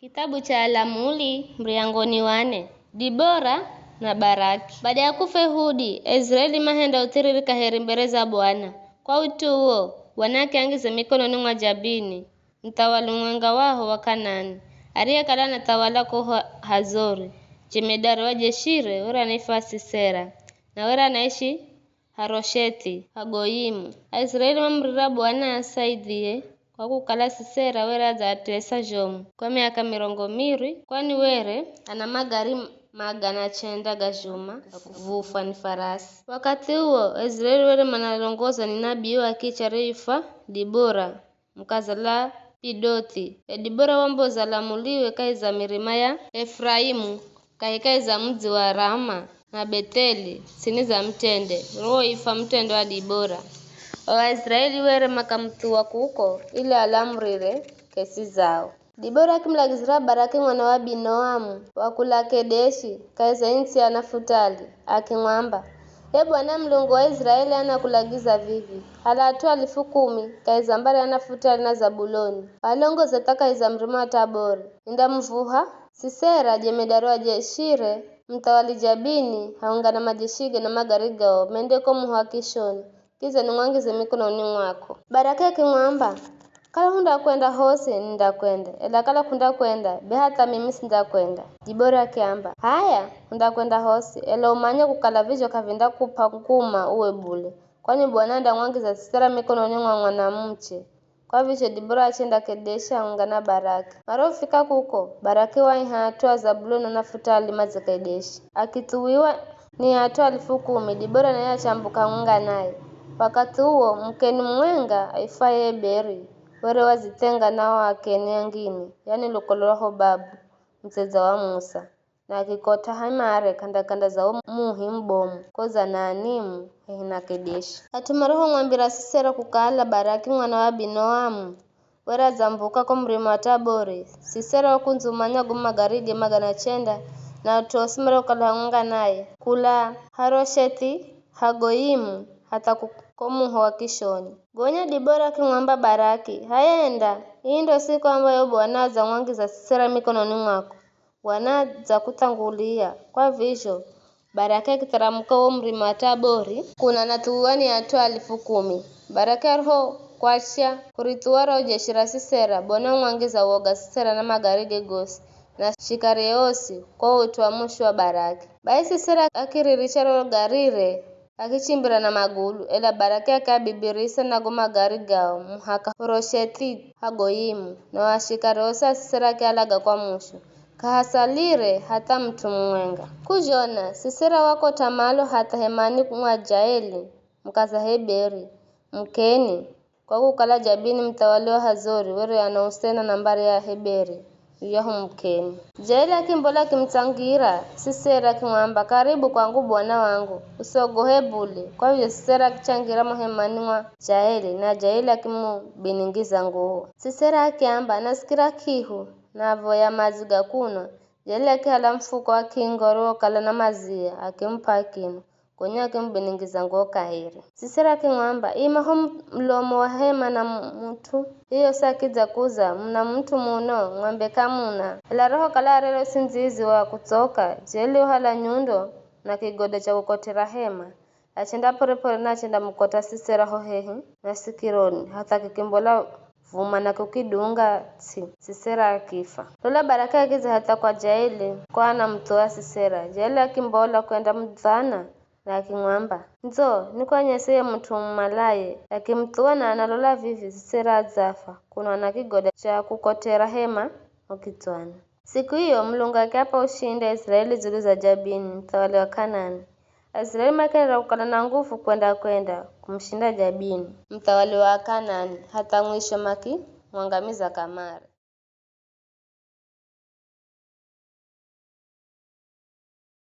Kitabu cha Alamuli mriangoni wane Dibora na Baraki. Baada ya kufa Ehudi, Israeli mahenda utiririka heri mbere za Bwana. Kwa utu huo, wanake angize mikononi mwa Jabini, mtawala mwenga waho wa Kanani. Aliyekala na tawala kwa Hazori, jemedari wa Jeshire, wera anaifa Sisera, na wera anaishi Harosheti, Hagoyimu. Israeli mamrira Bwana asaidie kwa kukala Sisera wera za atesa jomu kwa miaka 200, kwani were ana magari magana chenda gajuma akuvufa ni farasi. Wakati huo Israeli were manalongoza ni nabii wa kicharifa Dibora mkazala Pidoti. Dibora wambo zalamuliwe kaiza mirima ya Efraimu kaikaiza mji wa Rama na Beteli sini za mtende roho ifa mtende wa Dibora. Waisraeli were makamtua kuko ili alamrire kesi zao. Dibora akimlagizira Baraki mwana wa Binoamu wakula Kedeshi kaisa insi ya Nafutali akimwamba, Bwana Mlungu wa Israeli anakulagiza vivi, halatu 10,000 kaisa mbari ya Nafutali na Zabuloni walongo zetaka iza mrima wa Tabori inda mvuha Sisera jemedari wa Jeshire mtawali Jabini haungana majeshige na magarigao mendeko muha Kishoni kiza nimwangize mikononi mwako. Baraki akimwamba, kala hunda kwenda hosi ndakwenda, ela kala kunda kwenda behata mimi sindakwenda. Dibora akiamba, haya hunda kwenda hosi, ela umanye kukala vijo kavinda kupa nguma uwe bule, kwani Bwana ndamwangiza Sisera mikononi mwa mwanamche. Kwa vijo Dibora achenda Kedesha ungana Baraki. Marofika kuko Baraki wa hatua Zabuloni na Nafutali maze Kedeshi akituwiwa ni hatua 10,000. Dibora naye achambuka unga naye. Wakati huo mkeni mwenga aifaye Eberi were wazitenga nao akeni angini, yani lokoloho babu mteza wa Musa na kikota hamare kanda za muhi mbomu koza na animu na Kedeshi. Atumaroho mwambira Sisera kukala Baraki mwana wa Binoamu wera zambuka kwa mrima wa Tabori. Sisera wakunzumanya gumagarige magana chenda na utosimero kalahunga naye kula Harosheti Hagoyimu hata kukomuho wa Kishoni. Gonya Dibora kimwamba Baraki, haenda hii ndio siku ambayo Bwana za mwangiza Sisera mikononi mwako, Bwana za kutangulia. Kwa visho Baraki akitaramuka huo mrima wa Tabori kuna natuwani hatua 10,000. Baraki arho kwasha kurituwara ujeshira Sisera Bwana mwangiza uoga Sisera na magarige gosi na shikareosi kwa utu wa mwisho wa Baraki. Bai Sisera akiriricharo garire akichimbira na magulu ela Baraki akabibirisa na goma gari gao muhaka Horosheti Hagoyimu na washikareosa Sisera kialaga kwa mushu kahasalire hata mtu mwenga kujona Sisera wako tamalo hata hemani mwa Jaeli mkaza Heberi mkeni kwa kukala Jabini mtawali wa Hazori were anausena nambari ya Heberi yahu mkeni. Jaeli akimbola kimtangira Sisera kimwamba, karibu kwangu bwana wangu usogohe bule. Kwa hivyo Sisera akichangira mahemani mwa Jaeli na Jaeli akimubiningiza nguo. Sisera akiamba nasikira kihu na voya maziga kuno. Jaeli akihala mfuko akingoro kala na mazia akimpa kinu konya akimbiningiza nguo kahiri. Sisera akimwamba imaho mlomo wa hema na mtu hiyo sakiza kuza mna mtu muno ng'ombe kamuna ila roho kala rero sinzizi wa kutoka Jaeli uhala nyundo na kigoda cha kukotera hema achenda porepore na achenda mkota Sisera hohehi na sikironi hata kikimbola vuma na kukidunga Sisera akifa. Lola Baraki akiza hata kwa Jaeli kwa anamtoa Sisera. Jaeli akimbola kwenda mdhana na akimwamba, nzo nikwanyeseye mtu mmalaye akimtoa na analola vivi Sisera azafa kuna na kigoda cha kukotera hema ukitwana. Siku hiyo Mlungu akiapa ushinda Israeli zulu za Jabini mtawali wa Kanani. Israeli makera ukala na nguvu kwenda kumshinda Jabini mtawali wa Kanani hata mwisho mwangamiza kamare.